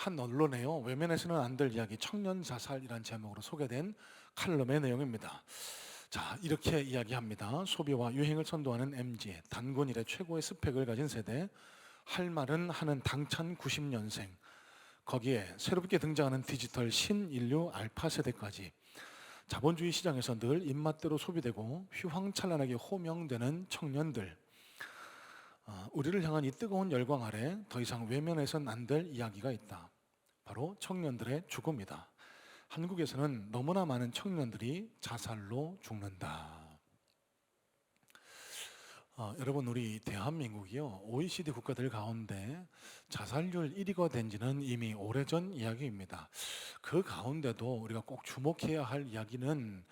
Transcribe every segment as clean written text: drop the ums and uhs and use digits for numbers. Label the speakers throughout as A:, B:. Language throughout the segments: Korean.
A: 한 언론에요. 외면해서는 안 될 이야기 청년 자살이란 제목으로 소개된 칼럼의 내용입니다. 자, 이렇게 이야기합니다. 소비와 유행을 선도하는 MZ, 단군 이래 최고의 스펙을 가진 세대, 할 말은 하는 당찬 90년생, 거기에 새롭게 등장하는 디지털 신인류 알파 세대까지 자본주의 시장에서 늘 입맛대로 소비되고 휘황찬란하게 호명되는 청년들, 우리를 향한 이 뜨거운 열광 아래 더 이상 외면해선 안 될 이야기가 있다. 바로 청년들의 죽음이다. 한국에서는 너무나 많은 청년들이 자살로 죽는다. 여러분, 우리 대한민국이요, OECD 국가들 가운데 자살률 1위가 된 지는 이미 오래전 이야기입니다. 그 가운데도 우리가 꼭 주목해야 할 이야기는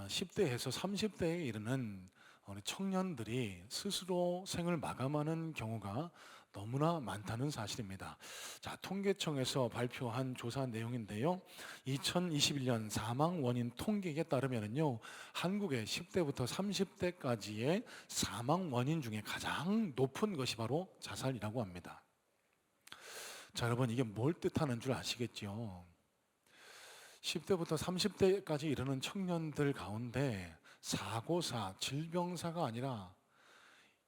A: 10대에서 30대에 이르는 우리 청년들이 스스로 생을 마감하는 경우가 너무나 많다는 사실입니다. 자, 통계청에서 발표한 조사 내용인데요. 2021년 사망 원인 통계에 따르면요, 한국의 10대부터 30대까지의 사망 원인 중에 가장 높은 것이 바로 자살이라고 합니다. 자, 여러분, 이게 뭘 뜻하는 줄 아시겠죠? 10대부터 30대까지 이르는 청년들 가운데 사고사, 질병사가 아니라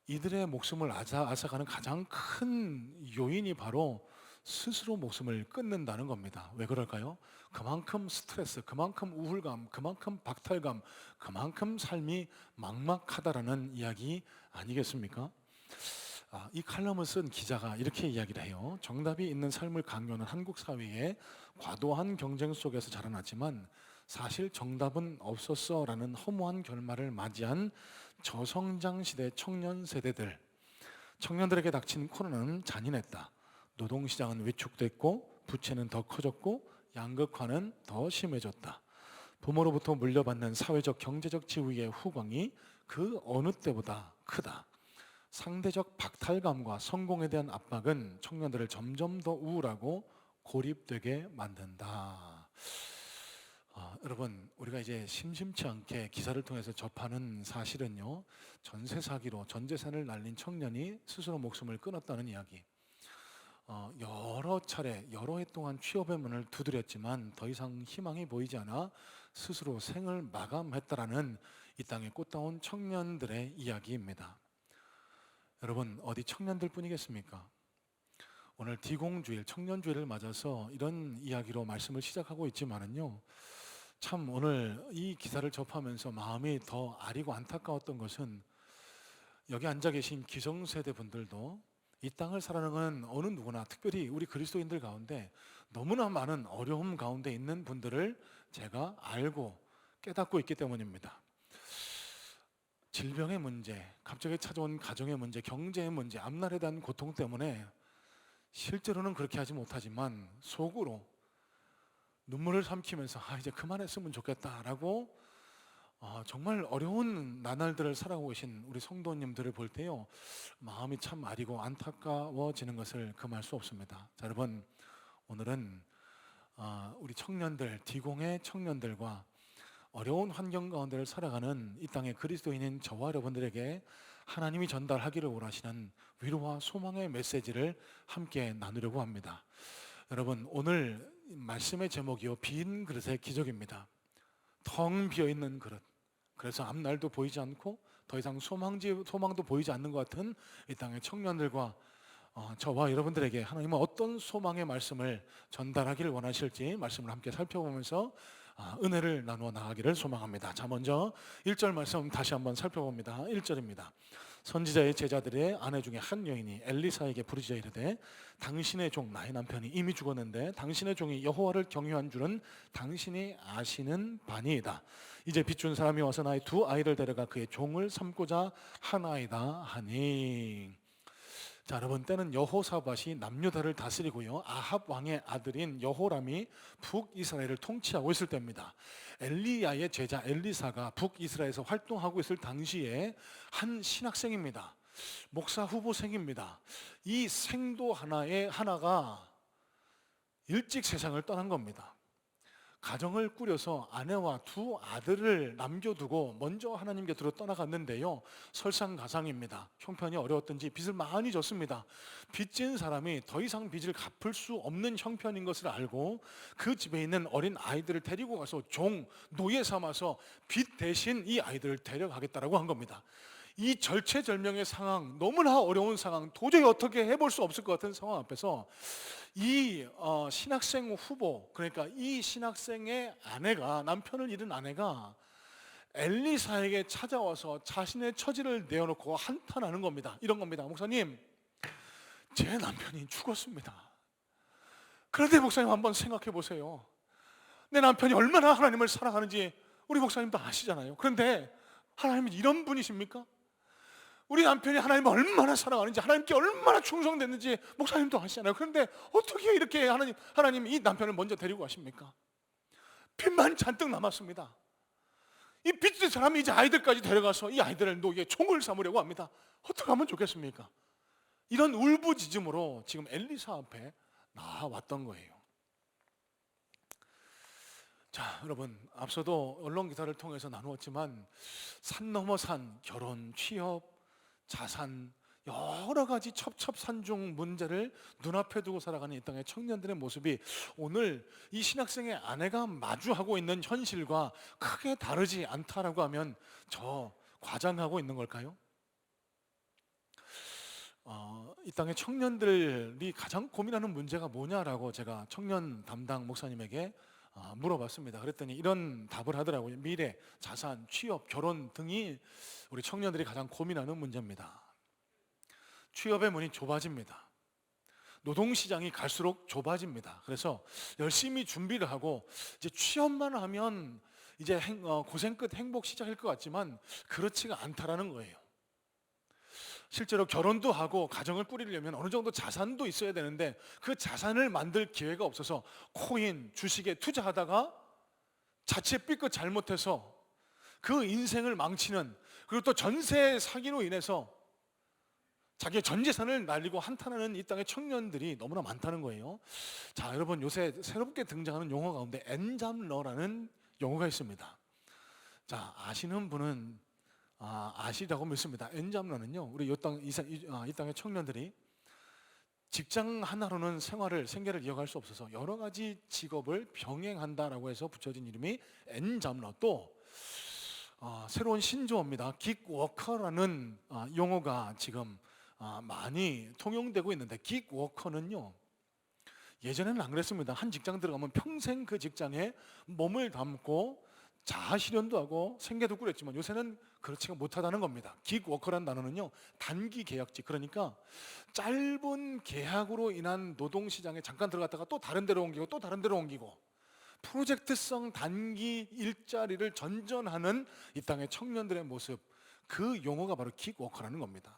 A: 이들의 목숨을 앗아가는 가장 큰 요인이 바로 스스로 목숨을 끊는다는 겁니다. 왜 그럴까요? 그만큼 스트레스, 그만큼 우울감, 그만큼 박탈감, 그만큼 삶이 막막하다라는 이야기 아니겠습니까? 이 칼럼을 쓴 기자가 이렇게 이야기를 해요. 정답이 있는 삶을 강요하는 한국 사회의 과도한 경쟁 속에서 자라났지만 사실 정답은 없었어라는 허무한 결말을 맞이한 저성장 시대 청년 세대들, 청년들에게 닥친 코로나는 잔인했다. 노동시장은 위축됐고 부채는 더 커졌고 양극화는 더 심해졌다. 부모로부터 물려받는 사회적 경제적 지위의 후광이 그 어느 때보다 크다. 상대적 박탈감과 성공에 대한 압박은 청년들을 점점 더 우울하고 고립되게 만든다. 여러분, 우리가 이제 심심치 않게 기사를 통해서 접하는 사실은요, 전세 사기로 전 재산을 날린 청년이 스스로 목숨을 끊었다는 이야기. 여러 차례 여러 해 동안 취업의 문을 두드렸지만 더 이상 희망이 보이지 않아 스스로 생을 마감했다라는 이 땅의 꽃다운 청년들의 이야기입니다. 여러분, 어디 청년들 뿐이겠습니까? 오늘 디공주일, 청년주일을 맞아서 이런 이야기로 말씀을 시작하고 있지만은요, 참 오늘 이 기사를 접하면서 마음이 더 아리고 안타까웠던 것은 여기 앉아 계신 기성세대 분들도 이 땅을 살아가는 어느 누구나, 특별히 우리 그리스도인들 가운데 너무나 많은 어려움 가운데 있는 분들을 제가 알고 깨닫고 있기 때문입니다. 질병의 문제, 갑자기 찾아온 가정의 문제, 경제의 문제, 앞날에 대한 고통 때문에 실제로는 그렇게 하지 못하지만 속으로 눈물을 삼키면서 이제 그만했으면 좋겠다라고 정말 어려운 나날들을 살아가고 계신 우리 성도님들을 볼 때요, 마음이 참 아리고 안타까워지는 것을 금할 수 없습니다. 자, 여러분, 오늘은 우리 청년들, 디공의 청년들과 어려운 환경 가운데를 살아가는 이 땅의 그리스도인인 저와 여러분들에게 하나님이 전달하기를 원하시는 위로와 소망의 메시지를 함께 나누려고 합니다. 여러분, 오늘 말씀의 제목이요, 빈 그릇의 기적입니다. 텅 비어있는 그릇. 그래서 앞날도 보이지 않고 더 이상 소망도 보이지 않는 것 같은 이 땅의 청년들과 저와 여러분들에게 하나님은 어떤 소망의 말씀을 전달하기를 원하실지 말씀을 함께 살펴보면서 은혜를 나누어 나가기를 소망합니다. 자, 먼저 1절 말씀 다시 한번 살펴봅니다. 1절입니다. 선지자의 제자들의 아내 중에 한 여인이 엘리사에게 부르짖어 이르되 당신의 종 나의 남편이 이미 죽었는데 당신의 종이 여호와를 경유한 줄은 당신이 아시는 바니이다. 이제 빚준 사람이 와서 나의 두 아이를 데려가 그의 종을 삼고자 하나이다 하니. 자, 여러분, 때는 여호사밧이 남유다를 다스리고요, 아합 왕의 아들인 여호람이 북이스라엘을 통치하고 있을 때입니다. 엘리야의 제자 엘리사가 북이스라엘에서 활동하고 있을 당시에 한 신학생입니다. 목사 후보생입니다. 이 생도 하나가 일찍 세상을 떠난 겁니다. 가정을 꾸려서 아내와 두 아들을 남겨두고 먼저 하나님 곁으로 떠나갔는데요, 설상가상입니다. 형편이 어려웠던지 빚을 많이 졌습니다. 빚진 사람이 더 이상 빚을 갚을 수 없는 형편인 것을 알고 그 집에 있는 어린 아이들을 데리고 가서 노예 삼아서 빚 대신 이 아이들을 데려가겠다라고 한 겁니다. 이 절체절명의 상황, 너무나 어려운 상황, 도저히 어떻게 해볼 수 없을 것 같은 상황 앞에서 이 신학생 후보, 그러니까 이 신학생의 아내가, 남편을 잃은 아내가 엘리사에게 찾아와서 자신의 처지를 내어놓고 한탄하는 겁니다. 이런 겁니다. 목사님, 제 남편이 죽었습니다. 그런데 목사님 한번 생각해 보세요. 내 남편이 얼마나 하나님을 사랑하는지 우리 목사님도 아시잖아요. 그런데 하나님이 이런 분이십니까? 우리 남편이 하나님을 얼마나 사랑하는지, 하나님께 얼마나 충성됐는지 목사님도 아시잖아요. 그런데 어떻게 이렇게 하나님 이 남편을 먼저 데리고 가십니까? 빚만 잔뜩 남았습니다. 이 빚진 사람이 이제 아이들까지 데려가서 이 아이들을 노예 총을 삼으려고 합니다. 어떻게 하면 좋겠습니까? 이런 울부짖음으로 지금 엘리사 앞에 나왔던 거예요. 자, 여러분, 앞서도 언론 기사를 통해서 나누었지만 산 넘어 산, 결혼, 취업, 자산, 여러 가지 첩첩산중 문제를 눈앞에 두고 살아가는 이 땅의 청년들의 모습이 오늘 이 신학생의 아내가 마주하고 있는 현실과 크게 다르지 않다라고 하면 저 과장하고 있는 걸까요? 이 땅의 청년들이 가장 고민하는 문제가 뭐냐라고 제가 청년 담당 목사님에게 물어봤습니다. 그랬더니 이런 답을 하더라고요. 미래, 자산, 취업, 결혼 등이 우리 청년들이 가장 고민하는 문제입니다. 취업의 문이 좁아집니다. 노동시장이 갈수록 좁아집니다. 그래서 열심히 준비를 하고 이제 취업만 하면 이제 고생 끝 행복 시작일 것 같지만 그렇지가 않다라는 거예요. 실제로 결혼도 하고 가정을 꾸리려면 어느 정도 자산도 있어야 되는데 그 자산을 만들 기회가 없어서 코인, 주식에 투자하다가 자칫 삐끗 잘못해서 그 인생을 망치는, 그리고 또 전세 사기로 인해서 자기의 전 재산을 날리고 한탄하는 이 땅의 청년들이 너무나 많다는 거예요. 자, 여러분, 요새 새롭게 등장하는 용어 가운데 엔잡러라는 용어가 있습니다. 자, 아시는 분은 아시라고 믿습니다. 엔잡러는요, 우리 이 땅의 청년들이 직장 하나로는 생계를 이어갈 수 없어서 여러 가지 직업을 병행한다라고 해서 붙여진 이름이 엔잡러. 또 새로운 신조어입니다. 긱워커라는 용어가 지금 많이 통용되고 있는데, 긱워커는요, 예전에는 안 그랬습니다. 한 직장 들어가면 평생 그 직장에 몸을 담고 자아실현도 하고 생계도 꾸렸지만 요새는 그렇지가 못하다는 겁니다. 긱워커라는 단어는요, 단기 계약직, 그러니까 짧은 계약으로 인한 노동시장에 잠깐 들어갔다가 또 다른 데로 옮기고 또 다른 데로 옮기고 프로젝트성 단기 일자리를 전전하는 이 땅의 청년들의 모습, 그 용어가 바로 긱워커라는 겁니다.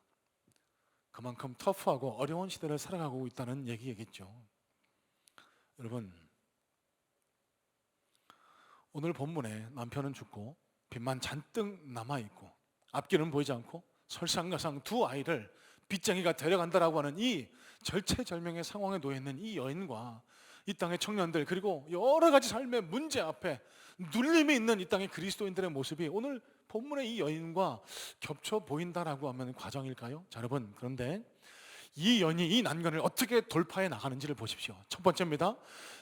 A: 그만큼 터프하고 어려운 시대를 살아가고 있다는 얘기겠죠. 여러분, 오늘 본문에 남편은 죽고 빚만 잔뜩 남아있고 앞길은 보이지 않고 설상가상 두 아이를 빚쟁이가 데려간다라고 하는 이 절체절명의 상황에 놓여있는 이 여인과 이 땅의 청년들, 그리고 여러 가지 삶의 문제 앞에 눌림이 있는 이 땅의 그리스도인들의 모습이 오늘 본문의 이 여인과 겹쳐 보인다라고 하면 과정일까요? 자, 여러분, 그런데 이 여인이 이 난관을 어떻게 돌파해 나가는지를 보십시오. 첫 번째입니다.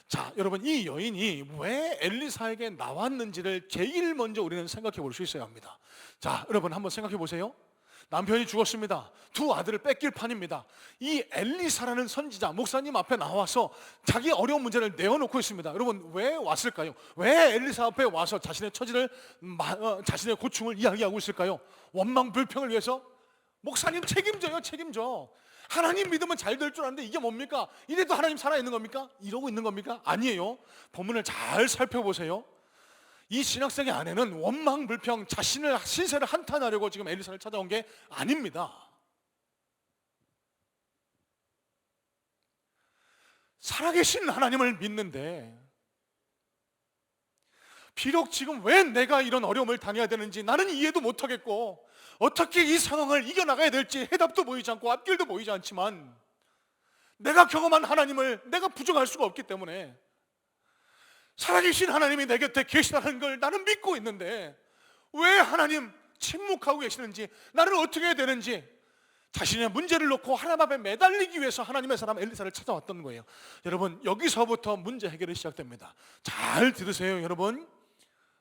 A: 자, 여러분, 이 여인이 왜 엘리사에게 나왔는지를 제일 먼저 우리는 생각해 볼 수 있어야 합니다. 자, 여러분, 한번 생각해 보세요. 남편이 죽었습니다. 두 아들을 뺏길 판입니다. 이 엘리사라는 선지자, 목사님 앞에 나와서 자기 어려운 문제를 내어놓고 있습니다. 여러분, 왜 왔을까요? 왜 엘리사 앞에 와서 자신의 처지를, 자신의 고충을 이야기하고 있을까요? 원망 불평을 위해서? 목사님 책임져요, 책임져. 하나님 믿으면 잘 될 줄 아는데 이게 뭡니까? 이래도 하나님 살아있는 겁니까? 이러고 있는 겁니까? 아니에요. 본문을 잘 살펴보세요. 이 신학생의 아내는 원망 불평, 자신을 신세를 한탄하려고 지금 엘리사를 찾아온 게 아닙니다. 살아계신 하나님을 믿는데 비록 지금 왜 내가 이런 어려움을 당해야 되는지 나는 이해도 못하겠고 어떻게 이 상황을 이겨나가야 될지 해답도 보이지 않고 앞길도 보이지 않지만 내가 경험한 하나님을 내가 부정할 수가 없기 때문에 살아계신 하나님이 내 곁에 계시다는 걸 나는 믿고 있는데 왜 하나님 침묵하고 계시는지, 나는 어떻게 해야 되는지 자신의 문제를 놓고 하나님 앞에 매달리기 위해서 하나님의 사람 엘리사를 찾아왔던 거예요. 여러분, 여기서부터 문제 해결이 시작됩니다. 잘 들으세요. 여러분,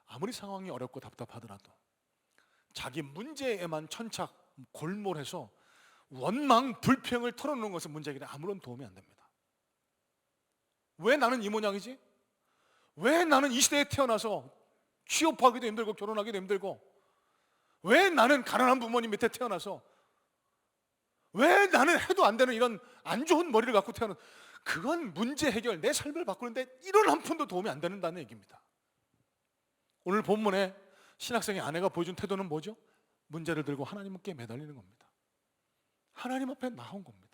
A: 아무리 상황이 어렵고 답답하더라도 자기 문제에만 천착 골몰해서 원망 불평을 털어놓는 것은 문제 해결에 아무런 도움이 안 됩니다. 왜 나는 이 모양이지? 왜 나는 이 시대에 태어나서 취업하기도 힘들고 결혼하기도 힘들고, 왜 나는 가난한 부모님 밑에 태어나서, 왜 나는 해도 안 되는 이런 안 좋은 머리를 갖고 태어난, 그건 문제 해결, 내 삶을 바꾸는데 이런 한 푼도 도움이 안 된다는 얘기입니다. 오늘 본문에 신학생의 아내가 보여준 태도는 뭐죠? 문제를 들고 하나님께 매달리는 겁니다. 하나님 앞에 나온 겁니다.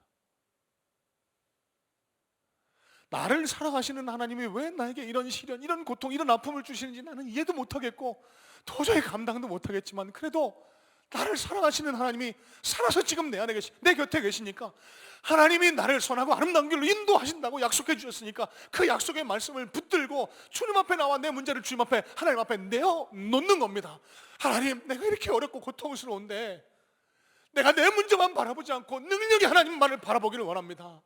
A: 나를 사랑하시는 하나님이 왜 나에게 이런 시련, 이런 고통, 이런 아픔을 주시는지 나는 이해도 못하겠고 도저히 감당도 못하겠지만, 그래도 나를 사랑하시는 하나님이 살아서 지금 내 안에 내 곁에 계시니까, 하나님이 나를 선하고 아름다운 길로 인도하신다고 약속해 주셨으니까 그 약속의 말씀을 붙들고 주님 앞에 나와 내 문제를 주님 앞에, 하나님 앞에 내어놓는 겁니다. 하나님, 내가 이렇게 어렵고 고통스러운데 내가 내 문제만 바라보지 않고 능력의 하나님만을 바라보기를 원합니다.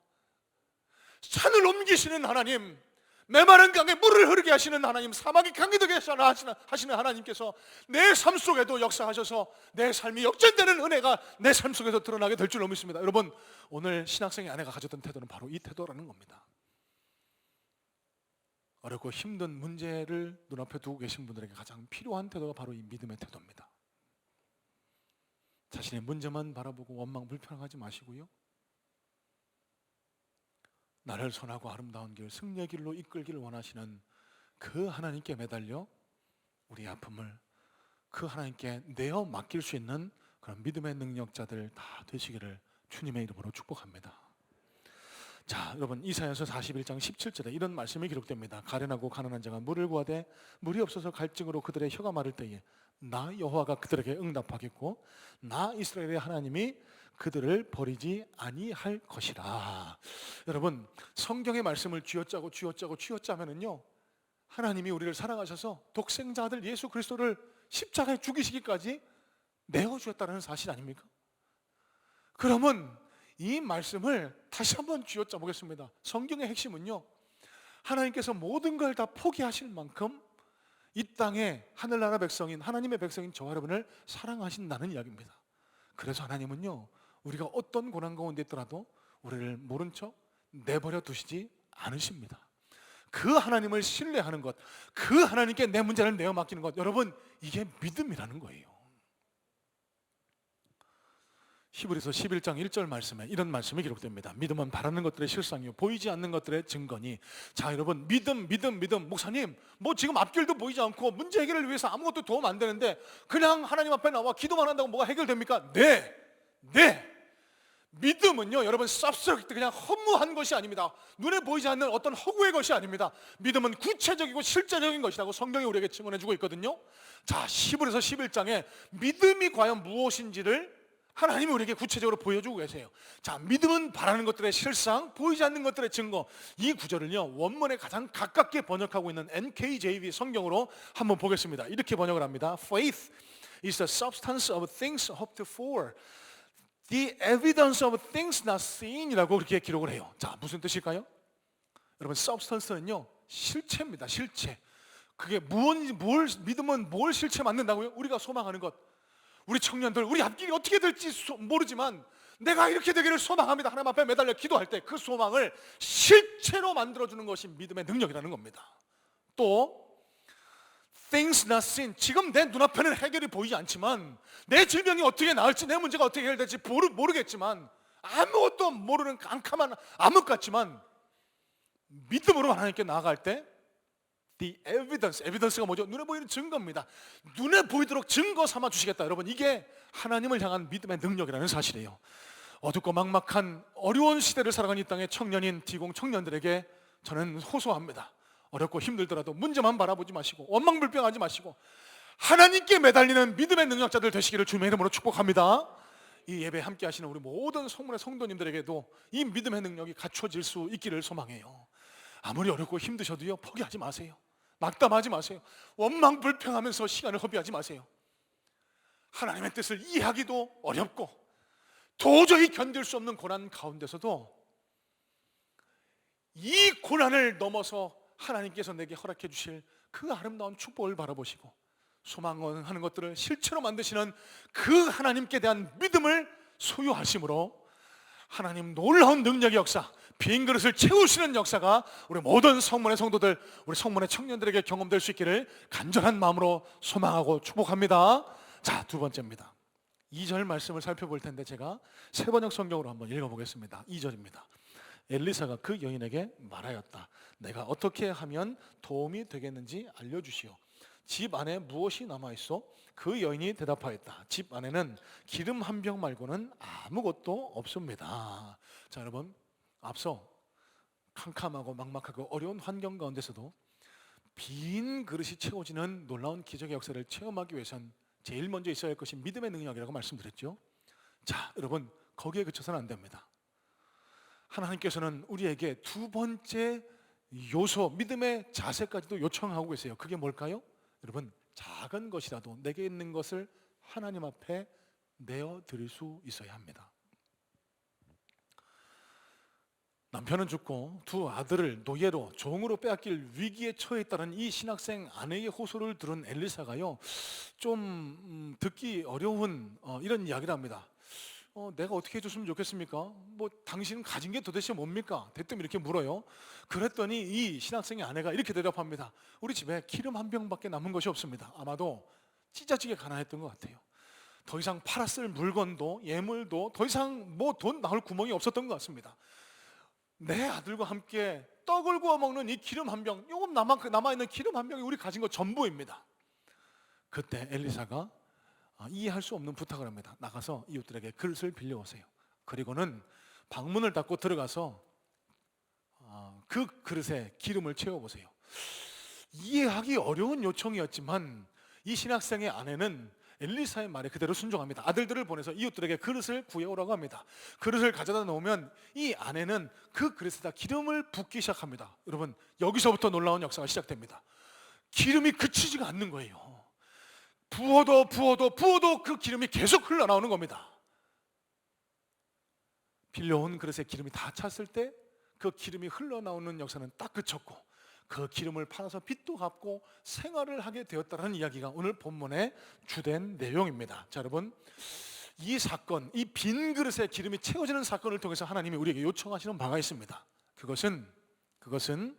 A: 산을 옮기시는 하나님, 메마른 강에 물을 흐르게 하시는 하나님, 사막이 강이 되게 하시는 하나님께서 내 삶 속에도 역사하셔서 내 삶이 역전되는 은혜가 내 삶 속에서 드러나게 될 줄로 믿습니다. 여러분, 오늘 신학생의 아내가 가졌던 태도는 바로 이 태도라는 겁니다. 어렵고 힘든 문제를 눈앞에 두고 계신 분들에게 가장 필요한 태도가 바로 이 믿음의 태도입니다. 자신의 문제만 바라보고 원망 불평하지 마시고요, 나를 선하고 아름다운 길, 승리의 길로 이끌기를 원하시는 그 하나님께 매달려 우리 아픔을 그 하나님께 내어 맡길 수 있는 그런 믿음의 능력자들 다 되시기를 주님의 이름으로 축복합니다. 자, 여러분, 이사야서 41장 17절에 이런 말씀이 기록됩니다. 가련하고 가난한 자가 물을 구하되 물이 없어서 갈증으로 그들의 혀가 마를 때에 나 여호와가 그들에게 응답하겠고 나 이스라엘의 하나님이 그들을 버리지 아니할 것이라. 여러분, 성경의 말씀을 쥐어짜면은요, 하나님이 우리를 사랑하셔서 독생자 아들 예수 그리스도를 십자가에 죽이시기까지 내어주었다는 사실 아닙니까? 그러면 이 말씀을 다시 한번 쥐어짜 보겠습니다. 성경의 핵심은요, 하나님께서 모든 걸 다 포기하실 만큼 이 땅에 하늘나라 백성인, 하나님의 백성인 저와 여러분을 사랑하신다는 이야기입니다. 그래서 하나님은요, 우리가 어떤 고난 가운데 있더라도 우리를 모른 척 내버려 두시지 않으십니다. 그 하나님을 신뢰하는 것, 그 하나님께 내 문제를 내어 맡기는 것, 여러분, 이게 믿음이라는 거예요. 히브리서 11장 1절 말씀에 이런 말씀이 기록됩니다. 믿음은 바라는 것들의 실상이요 보이지 않는 것들의 증거니. 자, 여러분, 믿음. 목사님, 뭐 지금 앞길도 보이지 않고 문제 해결을 위해서 아무것도 도움 안 되는데 그냥 하나님 앞에 나와 기도만 한다고 뭐가 해결됩니까? 네. 믿음은요, 여러분, 쌉스럽게 그냥 허무한 것이 아닙니다. 눈에 보이지 않는 어떤 허구의 것이 아닙니다. 믿음은 구체적이고 실제적인 것이라고 성경이 우리에게 증언해주고 있거든요. 자, 히브리서 11장에 믿음이 과연 무엇인지를 하나님이 우리에게 구체적으로 보여주고 계세요. 자, 믿음은 바라는 것들의 실상, 보이지 않는 것들의 증거. 이 구절을요, 원문에 가장 가깝게 번역하고 있는 NKJV 성경으로 한번 보겠습니다. 이렇게 번역을 합니다. Faith is the substance of things hoped for, the evidence of things not seen 이라고 그렇게 기록을 해요. 자, 무슨 뜻일까요? 여러분, substance는요, 실체입니다. 실체. 그게 믿음은 뭘 실체 만든다고요? 우리가 소망하는 것. 우리 청년들, 우리 앞길이 어떻게 될지 모르지만 내가 이렇게 되기를 소망합니다. 하나님 앞에 매달려 기도할 때 그 소망을 실체로 만들어주는 것이 믿음의 능력이라는 겁니다. 또 things not seen, 지금 내 눈앞에는 해결이 보이지 않지만, 내 질병이 어떻게 나을지, 내 문제가 어떻게 해결될지 모르겠지만, 아무것도 모르는 깜깜한 암흑 같지만 믿음으로 하나님께 나아갈 때 The evidence가 뭐죠? 눈에 보이는 증거입니다. 눈에 보이도록 증거 삼아 주시겠다. 여러분, 이게 하나님을 향한 믿음의 능력이라는 사실이에요. 어둡고 막막한 어려운 시대를 살아가는 이 땅의 청년인 디공 청년들에게 저는 호소합니다. 어렵고 힘들더라도 문제만 바라보지 마시고 원망불평하지 마시고 하나님께 매달리는 믿음의 능력자들 되시기를 주님의 이름으로 축복합니다. 이 예배 함께 하시는 우리 모든 성문의 성도님들에게도 이 믿음의 능력이 갖춰질 수 있기를 소망해요. 아무리 어렵고 힘드셔도요, 포기하지 마세요. 낙담하지 마세요. 원망 불평하면서 시간을 허비하지 마세요. 하나님의 뜻을 이해하기도 어렵고 도저히 견딜 수 없는 고난 가운데서도 이 고난을 넘어서 하나님께서 내게 허락해 주실 그 아름다운 축복을 바라보시고 소망하는 것들을 실체로 만드시는 그 하나님께 대한 믿음을 소유하심으로 하나님 놀라운 능력의 역사, 빈 그릇을 채우시는 역사가 우리 모든 성문의 성도들, 우리 성문의 청년들에게 경험될 수 있기를 간절한 마음으로 소망하고 축복합니다. 자, 두 번째입니다. 2절 말씀을 살펴볼 텐데 제가 세번역 성경으로 한번 읽어보겠습니다. 2절입니다. 엘리사가 그 여인에게 말하였다. 내가 어떻게 하면 도움이 되겠는지 알려주시오. 집 안에 무엇이 남아있어? 그 여인이 대답하였다. 집 안에는 기름 한 병 말고는 아무것도 없습니다. 자, 여러분, 앞서 캄캄하고 막막하고 어려운 환경 가운데서도 빈 그릇이 채워지는 놀라운 기적의 역사를 체험하기 위해선 제일 먼저 있어야 할 것이 믿음의 능력이라고 말씀드렸죠. 자, 여러분, 거기에 그쳐서는 안 됩니다. 하나님께서는 우리에게 두 번째 요소, 믿음의 자세까지도 요청하고 계세요. 그게 뭘까요? 여러분, 작은 것이라도 내게 있는 것을 하나님 앞에 내어드릴 수 있어야 합니다. 남편은 죽고 두 아들을 노예로 종으로 빼앗길 위기에 처해 있다는 이 신학생 아내의 호소를 들은 엘리사가요, 좀 듣기 어려운 이런 이야기를 합니다. 내가 어떻게 해줬으면 좋겠습니까? 뭐 당신은 가진 게 도대체 뭡니까? 대뜸 이렇게 물어요. 그랬더니 이 신학생의 아내가 이렇게 대답합니다. 우리 집에 기름 한 병밖에 남은 것이 없습니다. 아마도 찢어지게 가난했던 것 같아요. 더 이상 팔았을 물건도 예물도 더 이상 뭐 돈 나올 구멍이 없었던 것 같습니다. 내 아들과 함께 떡을 구워 먹는 이 기름 한 병, 요금 남아있는 기름 한 병이 우리 가진 것 전부입니다. 그때 엘리사가 이해할 수 없는 부탁을 합니다. 나가서 이웃들에게 그릇을 빌려오세요. 그리고는 방문을 닫고 들어가서 그 그릇에 기름을 채워보세요. 이해하기 어려운 요청이었지만 이 신학생의 아내는 엘리사의 말에 그대로 순종합니다. 아들들을 보내서 이웃들에게 그릇을 구해오라고 합니다. 그릇을 가져다 놓으면 이 아내는 그 그릇에다 기름을 붓기 시작합니다. 여러분, 여기서부터 놀라운 역사가 시작됩니다. 기름이 그치지가 않는 거예요. 부어도 그 기름이 계속 흘러나오는 겁니다. 빌려온 그릇에 기름이 다 찼을 때 그 기름이 흘러나오는 역사는 딱 그쳤고 그 기름을 팔아서 빚도 갚고 생활을 하게 되었다는 이야기가 오늘 본문의 주된 내용입니다. 자, 여러분, 이 사건, 이 빈 그릇에 기름이 채워지는 사건을 통해서 하나님이 우리에게 요청하시는 바가 있습니다. 그것은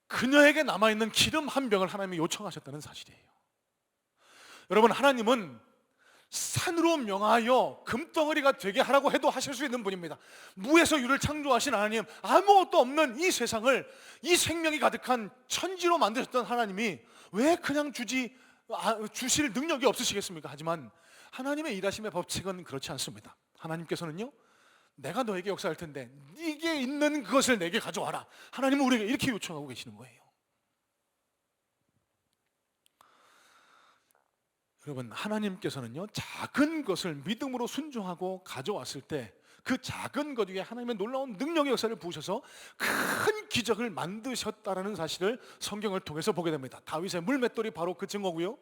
A: 그녀에게 남아있는 기름 한 병을 하나님이 요청하셨다는 사실이에요. 여러분, 하나님은 산으로 명하여 금덩어리가 되게 하라고 해도 하실 수 있는 분입니다. 무에서 유를 창조하신 하나님, 아무것도 없는 이 세상을 이 생명이 가득한 천지로 만드셨던 하나님이 왜 그냥 주실 능력이 없으시겠습니까? 하지만 하나님의 일하심의 법칙은 그렇지 않습니다. 하나님께서는요, 내가 너에게 역사할 텐데 네게 있는 그것을 내게 가져와라. 하나님은 우리에게 이렇게 요청하고 계시는 거예요. 여러분, 하나님께서는요, 작은 것을 믿음으로 순종하고 가져왔을 때 그 작은 것 위에 하나님의 놀라운 능력의 역사를 부으셔서 큰 기적을 만드셨다는 사실을 성경을 통해서 보게 됩니다. 다윗의 물맷돌이 바로 그 증거고요,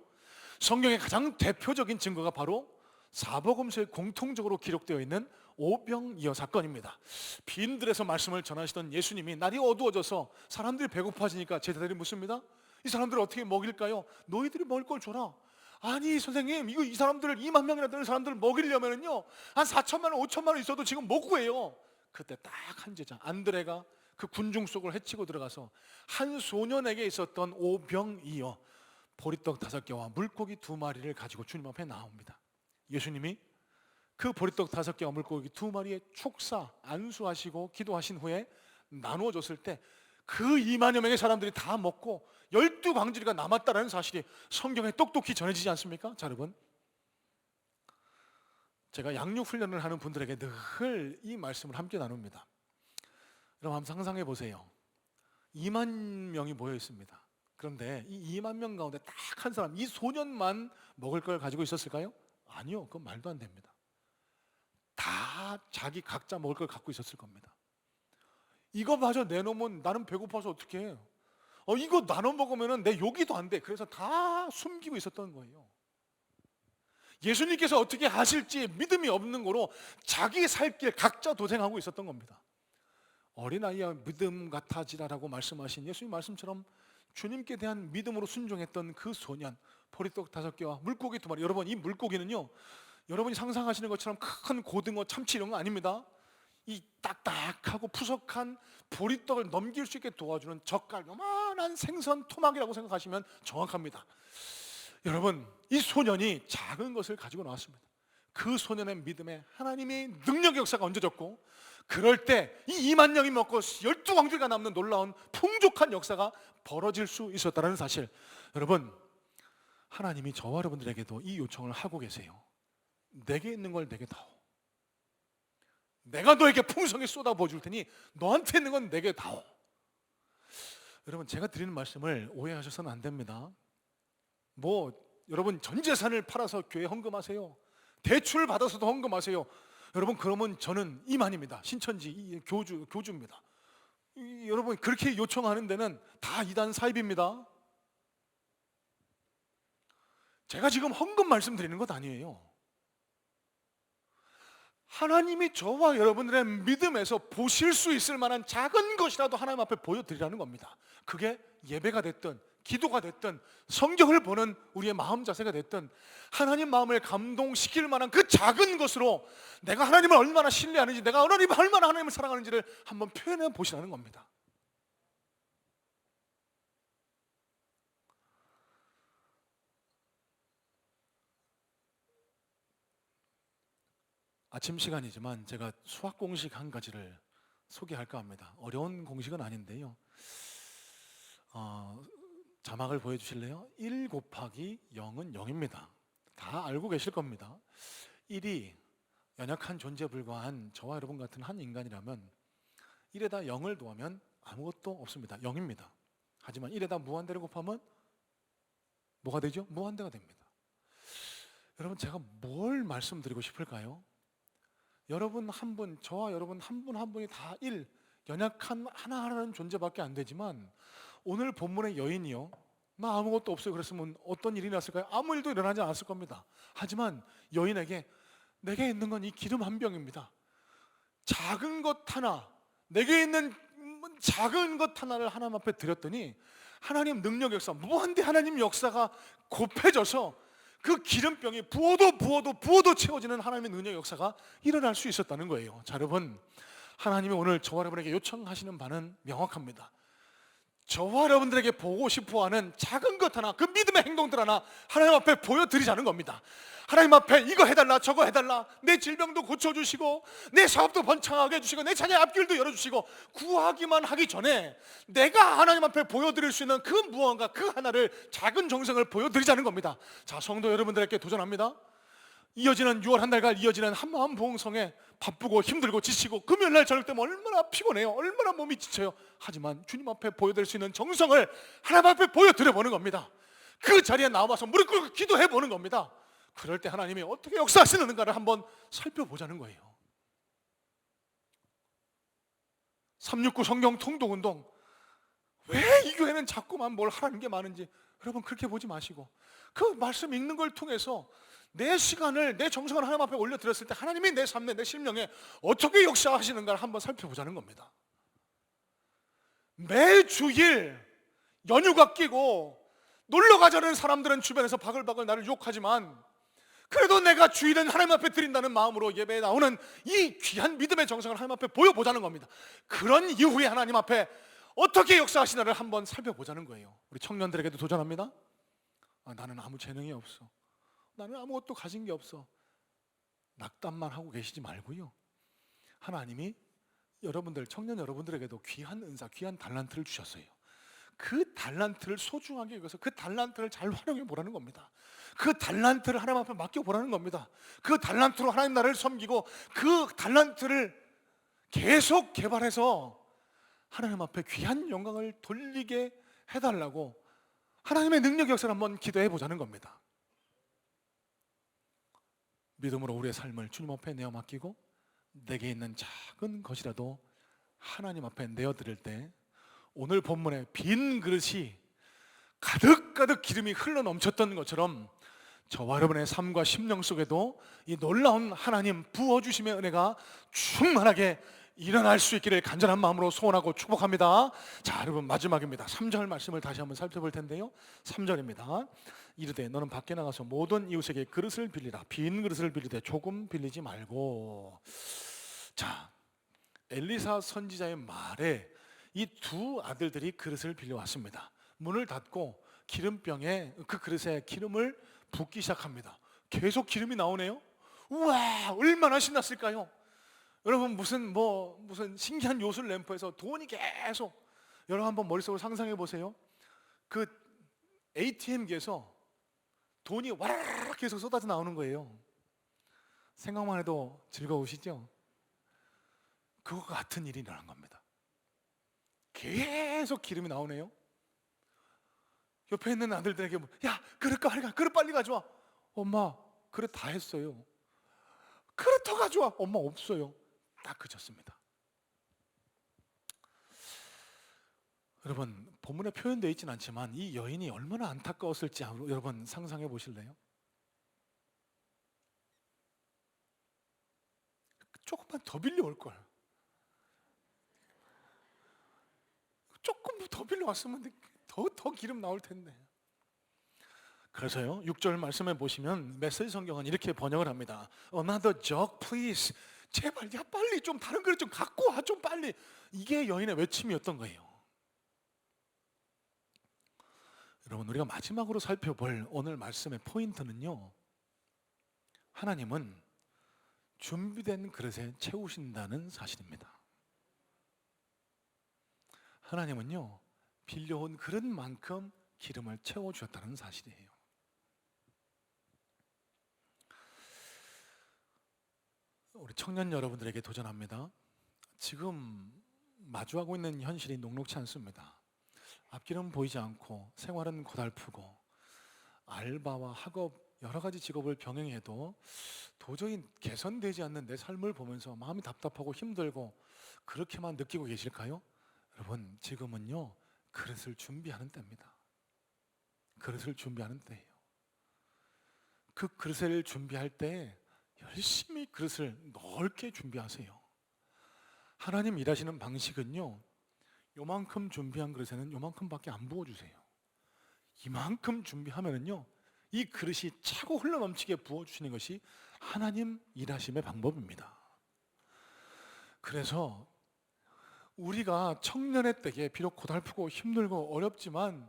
A: 성경의 가장 대표적인 증거가 바로 사복음서에 공통적으로 기록되어 있는 오병이어 사건입니다. 빈들에서 말씀을 전하시던 예수님이 날이 어두워져서 사람들이 배고파지니까 제자들이 묻습니다. 이 사람들을 어떻게 먹일까요? 너희들이 먹을 걸 줘라. 아니 선생님, 이 사람들을 2만 명이나 되는 사람들을 먹이려면은요 한 4천만 원 5천만 원 있어도 지금 못 구해요. 그때 딱 한 제자 안드레가 그 군중 속을 헤치고 들어가서 한 소년에게 있었던 오병이어 보리떡 5개와 물고기 2마리를 가지고 주님 앞에 나옵니다. 예수님이 그 보리떡 5개와 물고기 2마리의 축사 안수하시고 기도하신 후에 나누어 줬을 때 그 2만여 명의 사람들이 다 먹고 12광주리가 남았다는 사실이 성경에 똑똑히 전해지지 않습니까? 자, 여러분, 제가 양육 훈련을 하는 분들에게 늘 이 말씀을 함께 나눕니다. 여러분, 한번 상상해 보세요. 2만 명이 모여 있습니다. 그런데 이 2만 명 가운데 딱 한 사람, 이 소년만 먹을 걸 가지고 있었을까요? 아니요, 그건 말도 안 됩니다. 다 자기 각자 먹을 걸 갖고 있었을 겁니다. 이거마저 내놓으면 나는 배고파서 어떻게 해요? 이거 나눠 먹으면 내 요기도 안 돼. 그래서 다 숨기고 있었던 거예요. 예수님께서 어떻게 하실지 믿음이 없는 거로 자기 살 길 각자 도생하고 있었던 겁니다. 어린아이야 믿음 같아지라라고 말씀하신 예수님 말씀처럼 주님께 대한 믿음으로 순종했던 그 소년, 보리떡 5개와 물고기 2마리. 여러분, 이 물고기는요, 여러분이 상상하시는 것처럼 큰 고등어, 참치 이런 거 아닙니다. 이 딱딱하고 푸석한 보리떡을 넘길 수 있게 도와주는 젓갈, 요만한 생선 토막이라고 생각하시면 정확합니다. 여러분, 이 소년이 작은 것을 가지고 나왔습니다. 그 소년의 믿음에 하나님의 능력 역사가 얹어졌고, 그럴 때 이 2만 명이 먹고 12왕들가 남는 놀라운 풍족한 역사가 벌어질 수 있었다는 사실. 여러분, 하나님이 저와 여러분들에게도 이 요청을 하고 계세요. 내게 있는 걸 내게 다오. 내가 너에게 풍성히 쏟아부어 줄 테니 너한테 있는 건 내게 다오. 여러분, 제가 드리는 말씀을 오해하셔서는 안 됩니다. 여러분 전 재산을 팔아서 교회 헌금하세요. 대출 받아서도 헌금하세요. 여러분, 그러면 저는 이만입니다. 신천지 교주입니다. 여러분, 그렇게 요청하는 데는 다 이단 사입입니다. 제가 지금 헌금 말씀드리는 것 아니에요. 하나님이 저와 여러분들의 믿음에서 보실 수 있을 만한 작은 것이라도 하나님 앞에 보여드리라는 겁니다. 그게 예배가 됐든 기도가 됐든 성경을 보는 우리의 마음 자세가 됐든 하나님 마음을 감동시킬 만한 그 작은 것으로 내가 하나님을 얼마나 신뢰하는지, 내가 얼마나 하나님을 사랑하는지를 한번 표현해 보시라는 겁니다. 아침 시간이지만 제가 수학 공식 한 가지를 소개할까 합니다. 어려운 공식은 아닌데요. 자막을 보여주실래요? 1 곱하기 0은 0입니다. 다 알고 계실 겁니다. 1이 연약한 존재에 불과한 저와 여러분 같은 한 인간이라면 1에다 0을 더하면 아무것도 없습니다. 0입니다. 하지만 1에다 무한대를 곱하면 뭐가 되죠? 무한대가 됩니다. 여러분, 제가 뭘 말씀드리고 싶을까요? 여러분 한 분, 저와 여러분 한 분 한 분이 다 연약한 하나하나는 존재밖에 안 되지만, 오늘 본문의 여인이요, 나 아무것도 없어요 그랬으면 어떤 일이 났을까요? 아무 일도 일어나지 않았을 겁니다. 하지만 여인에게 내게 있는 건 이 기름 한 병입니다. 작은 것 하나, 내게 있는 작은 것 하나를 하나님 앞에 드렸더니 하나님 능력 역사, 무한대 하나님 역사가 곱해져서 그 기름병이 부어도 채워지는 하나님의 능력 역사가 일어날 수 있었다는 거예요. 자, 여러분, 하나님이 오늘 저와 여러분에게 요청하시는 바는 명확합니다. 저와 여러분들에게 보고 싶어하는 작은 것 하나, 그 믿음의 행동들 하나 하나님 앞에 보여드리자는 겁니다. 하나님 앞에 이거 해달라 저거 해달라, 내 질병도 고쳐주시고 내 사업도 번창하게 해주시고 내 자녀의 앞길도 열어주시고, 구하기만 하기 전에 내가 하나님 앞에 보여드릴 수 있는 그 무언가, 그 하나를, 작은 정성을 보여드리자는 겁니다. 자, 성도 여러분들에게 도전합니다. 이어지는 6월 한 달간 이어지는 한마음 보응성에 바쁘고 힘들고 지치고 금요일날 저녁 때면 얼마나 피곤해요, 얼마나 몸이 지쳐요. 하지만 주님 앞에 보여드릴 수 있는 정성을 하나님 앞에 보여드려보는 겁니다. 그 자리에 나와서 무릎 꿇고 기도해보는 겁니다. 그럴 때 하나님이 어떻게 역사하시는가를 한번 살펴보자는 거예요. 369 성경 통독운동, 왜 이 교회는 자꾸만 뭘 하라는 게 많은지 여러분 그렇게 보지 마시고, 그 말씀 읽는 걸 통해서 내 시간을, 내 정성을 하나님 앞에 올려드렸을 때 하나님이 내 삶에, 내 심령에 어떻게 역사하시는가를 한번 살펴보자는 겁니다. 매주일 연휴가 끼고 놀러 가자는 사람들은 주변에서 바글바글 나를 유혹하지만, 그래도 내가 주일은 하나님 앞에 드린다는 마음으로 예배에 나오는 이 귀한 믿음의 정성을 하나님 앞에 보여보자는 겁니다. 그런 이후에 하나님 앞에 어떻게 역사하시나를 한번 살펴보자는 거예요. 우리 청년들에게도 도전합니다. 나는 아무 재능이 없어, 나는 아무것도 가진 게 없어, 낙담만 하고 계시지 말고요, 하나님이 여러분들, 청년 여러분들에게도 귀한 은사, 귀한 달란트를 주셨어요. 그 달란트를 소중하게 여겨서 그 달란트를 잘 활용해 보라는 겁니다. 그 달란트를 하나님 앞에 맡겨 보라는 겁니다. 그 달란트로 하나님 나라를 섬기고 그 달란트를 계속 개발해서 하나님 앞에 귀한 영광을 돌리게 해달라고 하나님의 능력 역사를 한번 기도해 보자는 겁니다. 믿음으로 우리의 삶을 주님 앞에 내어 맡기고 내게 있는 작은 것이라도 하나님 앞에 내어드릴 때 오늘 본문에 빈 그릇이 가득가득 기름이 흘러 넘쳤던 것처럼 저와 여러분의 삶과 심령 속에도 이 놀라운 하나님 부어주심의 은혜가 충만하게 일어날 수 있기를 간절한 마음으로 소원하고 축복합니다. 자, 여러분, 마지막입니다. 3절 말씀을 다시 한번 살펴볼 텐데요, 3절입니다. 이르되 너는 밖에 나가서 모든 이웃에게 그릇을 빌리라. 빈 그릇을 빌리되 조금 빌리지 말고. 자, 엘리사 선지자의 말에 이 두 아들들이 그릇을 빌려왔습니다. 문을 닫고 기름병에 그 그릇에 기름을 붓기 시작합니다. 계속 기름이 나오네요. 우와, 얼마나 신났을까요? 여러분, 무슨 신기한 요술 램프에서 돈이 계속, 여러분 한번 머릿속으로 상상해 보세요. 그 ATM기에서 돈이 와르르 계속 쏟아져 나오는 거예요. 생각만 해도 즐거우시죠? 그거 같은 일이 일어난 겁니다. 계속 기름이 나오네요. 옆에 있는 아들들에게 야, 그릇 빨리 가져와. 엄마, 그릇 다 했어요. 그릇 더 가져와. 엄마, 없어요. 딱 그쳤습니다. 여러분, 본문에 표현되어 있지는 않지만 이 여인이 얼마나 안타까웠을지 여러분 상상해 보실래요? 조금만 더 빌려올 걸. 조금 더 빌려왔으면 더 기름 나올 텐데. 그래서요, 6절 말씀에 보시면 메시지 성경은 이렇게 번역을 합니다. Another jug, please. 제발, 야, 빨리 좀 다른 그릇 좀 갖고 와, 좀 빨리. 이게 여인의 외침이었던 거예요. 여러분, 우리가 마지막으로 살펴볼 오늘 말씀의 포인트는요, 하나님은 준비된 그릇에 채우신다는 사실입니다. 하나님은요, 빌려온 그릇만큼 기름을 채워주셨다는 사실이에요. 우리 청년 여러분들에게 도전합니다. 지금 마주하고 있는 현실이 녹록치 않습니다. 앞길은 보이지 않고 생활은 고달프고 알바와 학업, 여러 가지 직업을 병행해도 도저히 개선되지 않는 내 삶을 보면서 마음이 답답하고 힘들고 그렇게만 느끼고 계실까요? 여러분, 지금은요, 그릇을 준비하는 때입니다. 그릇을 준비하는 때예요. 그 그릇을 준비할 때 열심히 그릇을 넓게 준비하세요. 하나님 일하시는 방식은요, 요만큼 준비한 그릇에는 요만큼밖에 안 부어주세요. 이만큼 준비하면은요, 이 그릇이 차고 흘러넘치게 부어주시는 것이 하나님 일하심의 방법입니다. 그래서 우리가 청년의 때에 비록 고달프고 힘들고 어렵지만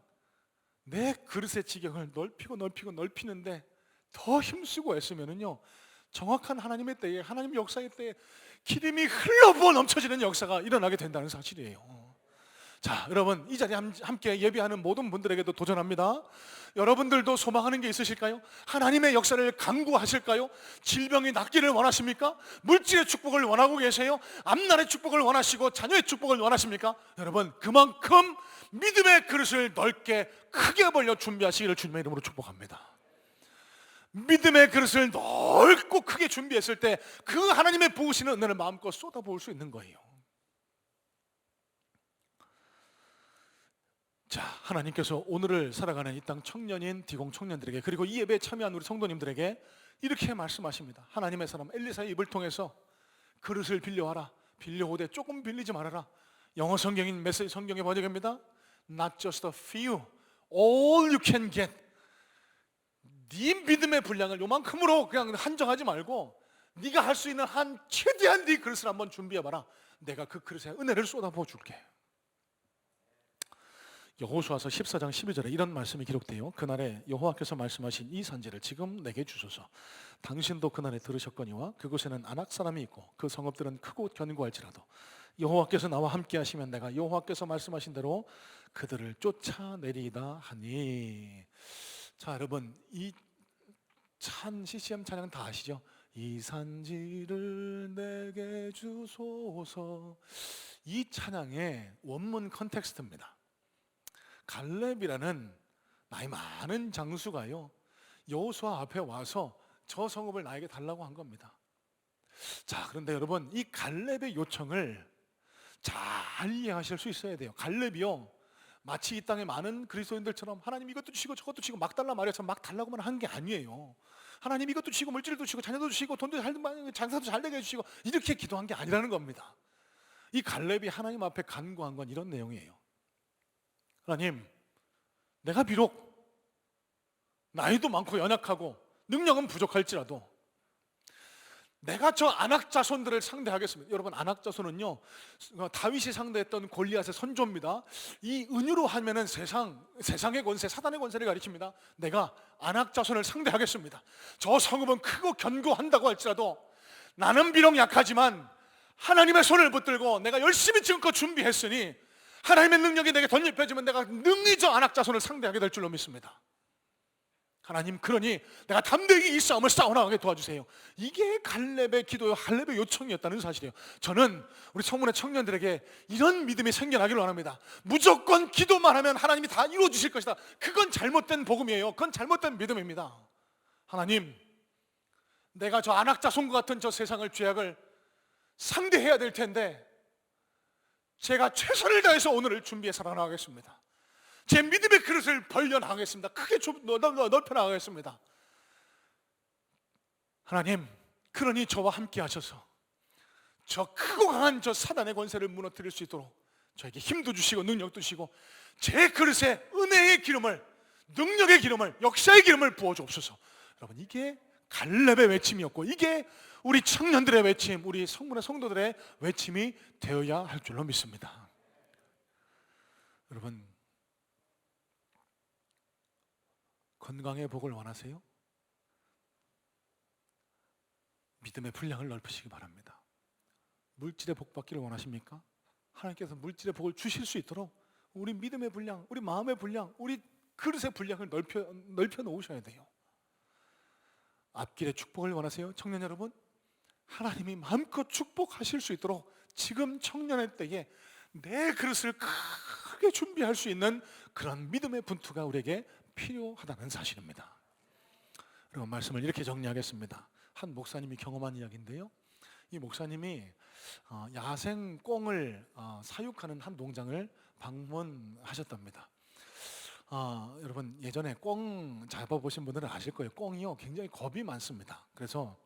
A: 내 그릇의 지경을 넓히는데 더 힘쓰고 애쓰면은요, 정확한 하나님의 때에, 하나님 역사의 때에 기름이 흘러부어 넘쳐지는 역사가 일어나게 된다는 사실이에요. 자, 여러분, 이 자리에 함께 예배하는 모든 분들에게도 도전합니다. 여러분들도 소망하는 게 있으실까요? 하나님의 역사를 간구하실까요? 질병이 낫기를 원하십니까? 물질의 축복을 원하고 계세요? 앞날의 축복을 원하시고 자녀의 축복을 원하십니까? 여러분, 그만큼 믿음의 그릇을 넓게 크게 벌려 준비하시기를 주님의 이름으로 축복합니다. 믿음의 그릇을 넓고 크게 준비했을 때 그 하나님의 부으시는 은혜를 마음껏 쏟아부을 수 있는 거예요. 자, 하나님께서 오늘을 살아가는 이 땅 청년인 디공 청년들에게, 그리고 이 예배에 참여한 우리 성도님들에게 이렇게 말씀하십니다. 하나님의 사람 엘리사의 입을 통해서 그릇을 빌려와라. 빌려오되 조금 빌리지 말아라. 영어 성경인 메시지 성경의 번역입니다. Not just a few, all you can get. 네 믿음의 분량을 요만큼으로 그냥 한정하지 말고 네가 할 수 있는 한 최대한 네 그릇을 한번 준비해봐라. 내가 그 그릇에 은혜를 쏟아부어 줄게. 여호수아서 14장 12절에 이런 말씀이 기록돼요. 그날에 여호와께서 말씀하신 이 산지를 지금 내게 주소서. 당신도 그날에 들으셨거니와 그곳에는 아낙 사람이 있고 그 성읍들은 크고 견고할지라도 여호와께서 나와 함께 하시면 내가 여호와께서 말씀하신 대로 그들을 쫓아내리이다 하니. 자, 여러분, 이 CCM 찬양 다 아시죠? 이 산지를 내게 주소서. 이 찬양의 원문 컨텍스트입니다. 갈렙이라는 나이 많은 장수가요, 여호수아 앞에 와서 저 성읍을 나에게 달라고 한 겁니다. 자, 그런데 여러분, 이 갈렙의 요청을 잘 이해하실 수 있어야 돼요. 갈렙이요, 마치 이 땅의 많은 그리스도인들처럼 하나님 이것도 주시고 저것도 주시고 막 달라 말해서 막 달라고만 한 게 아니에요. 하나님 이것도 주시고 물질도 주시고 자녀도 주시고 돈도 잘 장사도 잘 되게 해주시고 이렇게 기도한 게 아니라는 겁니다. 이 갈렙이 하나님 앞에 간구한 건 이런 내용이에요. 하나님, 내가 비록 나이도 많고 연약하고 능력은 부족할지라도 내가 저 아낙 자손들을 상대하겠습니다. 여러분, 아낙 자손은요, 다윗이 상대했던 골리앗의 선조입니다. 이 은유로 하면은 세상의 권세, 사단의 권세를 가리킵니다. 내가 아낙 자손을 상대하겠습니다. 저 성읍은 크고 견고한다고 할지라도 나는 비록 약하지만 하나님의 손을 붙들고 내가 열심히 지금껏 준비했으니 하나님의 능력이 내게 덧입혀지면 내가 능히 저 아낙 자손을 상대하게 될 줄로 믿습니다. 하나님, 그러니 내가 담대히 이 싸움을 싸워나가게 도와주세요. 이게 갈렙의 기도요, 갈렙의 요청이었다는 사실이에요. 저는 우리 성문의 청년들에게 이런 믿음이 생겨나기를 원합니다. 무조건 기도만 하면 하나님이 다 이루어주실 것이다. 그건 잘못된 복음이에요. 그건 잘못된 믿음입니다. 하나님, 내가 저 안악자손과 같은 저 세상을, 죄악을 상대해야 될 텐데 제가 최선을 다해서 오늘을 준비해 살아나가겠습니다. 제 믿음의 그릇을 벌려나가겠습니다. 크게 넓혀나가겠습니다. 하나님, 그러니 저와 함께 하셔서 저 크고 강한 저 사단의 권세를 무너뜨릴 수 있도록 저에게 힘도 주시고 능력도 주시고 제 그릇에 은혜의 기름을, 능력의 기름을, 역사의 기름을 부어주옵소서. 여러분, 이게 갈렙의 외침이었고 이게 우리 청년들의 외침, 우리 성문의 성도들의 외침이 되어야 할 줄로 믿습니다. 여러분, 건강의 복을 원하세요? 믿음의 분량을 넓히시기 바랍니다. 물질의 복 받기를 원하십니까? 하나님께서 물질의 복을 주실 수 있도록 우리 믿음의 분량, 우리 마음의 분량, 우리 그릇의 분량을 넓혀 놓으셔야 돼요. 앞길의 축복을 원하세요? 청년 여러분, 하나님이 마음껏 축복하실 수 있도록 지금 청년의 때에 내 그릇을 크게 준비할 수 있는 그런 믿음의 분투가 우리에게 필요하다는 사실입니다. 그리고 말씀을 이렇게 정리하겠습니다. 한 목사님이 경험한 이야기인데요, 이 목사님이 야생 꿩을 사육하는 한 농장을 방문하셨답니다. 여러분, 예전에 꿩 잡아보신 분들은 아실 거예요. 꿩이요, 굉장히 겁이 많습니다. 그래서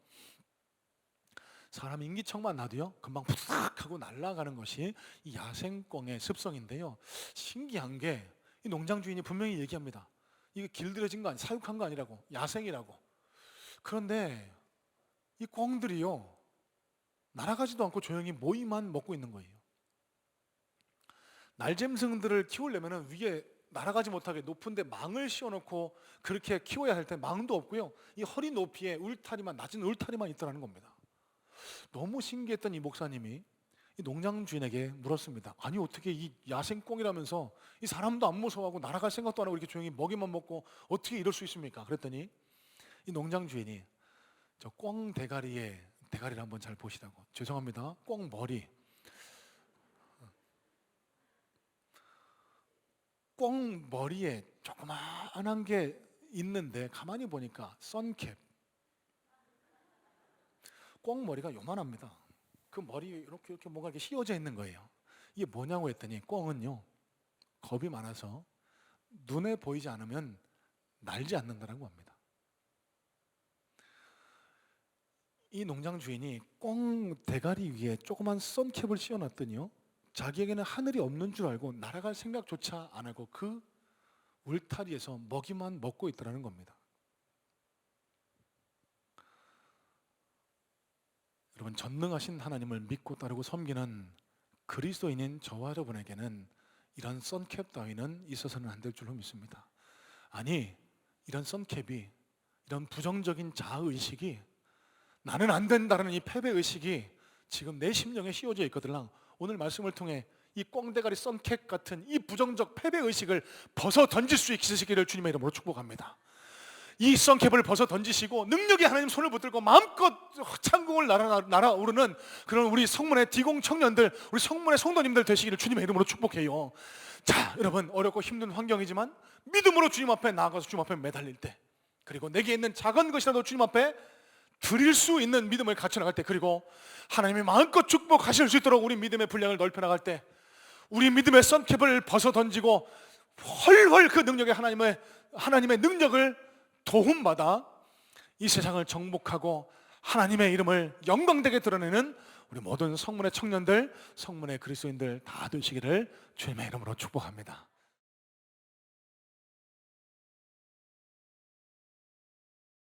A: 사람 인기척만 놔도요 금방 푸삭 하고 날아가는 것이 이 야생 꿩의 습성인데요, 신기한 게 이 농장 주인이 분명히 얘기합니다. 이게 길들여진 거 아니, 사육한 거 아니라고, 야생이라고. 그런데 이 꿩들이요 날아가지도 않고 조용히 모이만 먹고 있는 거예요. 날짐승들을 키우려면 위에 날아가지 못하게 높은데 망을 씌워놓고 그렇게 키워야 할 때 망도 없고요, 이 허리 높이에 울타리만, 낮은 울타리만 있더라는 겁니다. 너무 신기했던 이 목사님이 이 농장 주인에게 물었습니다. 아니, 어떻게 이 야생 꿩이라면서 이 사람도 안 무서워하고 날아갈 생각도 안 하고 이렇게 조용히 먹이만 먹고 어떻게 이럴 수 있습니까? 그랬더니 이 농장 주인이 저 꿩 대가리를 한번 잘 보시라고. 죄송합니다, 꿩 머리, 꿩 머리에 조그마한 게 있는데 가만히 보니까 선캡, 꿩 머리가 요만합니다. 그 머리 이렇게 뭔가 이렇게 씌워져 있는 거예요. 이게 뭐냐고 했더니 꿩은요 겁이 많아서 눈에 보이지 않으면 날지 않는다라고 합니다. 이 농장 주인이 꿩 대가리 위에 조그만 선캡을 씌워놨더니요, 자기에게는 하늘이 없는 줄 알고 날아갈 생각조차 안 하고 그 울타리에서 먹이만 먹고 있더라는 겁니다. 여러분, 전능하신 하나님을 믿고 따르고 섬기는 그리스도인인 저와 여러분에게는 이런 선캡 따위는 있어서는 안 될 줄로 믿습니다. 아니, 이런 선캡이, 이런 부정적인 자아의식이, 나는 안 된다는 이 패배의식이 지금 내 심령에 씌워져 있거든. 오늘 말씀을 통해 이 꿩대가리 선캡 같은 이 부정적 패배의식을 벗어 던질 수 있으시기를 주님의 이름으로 축복합니다. 이 선캡을 벗어 던지시고 능력이 하나님 손을 붙들고 마음껏 창공을 날아오르는 그런 우리 성문의 디공 청년들, 우리 성문의 성도님들 되시기를 주님의 이름으로 축복해요. 자, 여러분, 어렵고 힘든 환경이지만 믿음으로 주님 앞에 나아가서 주님 앞에 매달릴 때, 그리고 내게 있는 작은 것이라도 주님 앞에 드릴 수 있는 믿음을 갖춰 나갈 때, 그리고 하나님이 마음껏 축복하실 수 있도록 우리 믿음의 분량을 넓혀 나갈 때, 우리 믿음의 선캡을 벗어 던지고 훨훨 그 능력에 하나님의 능력을 도움받아 이 세상을 정복하고 하나님의 이름을 영광되게 드러내는 우리 모든 성문의 청년들, 성문의 그리스도인들 다 되시기를 주님의 이름으로 축복합니다.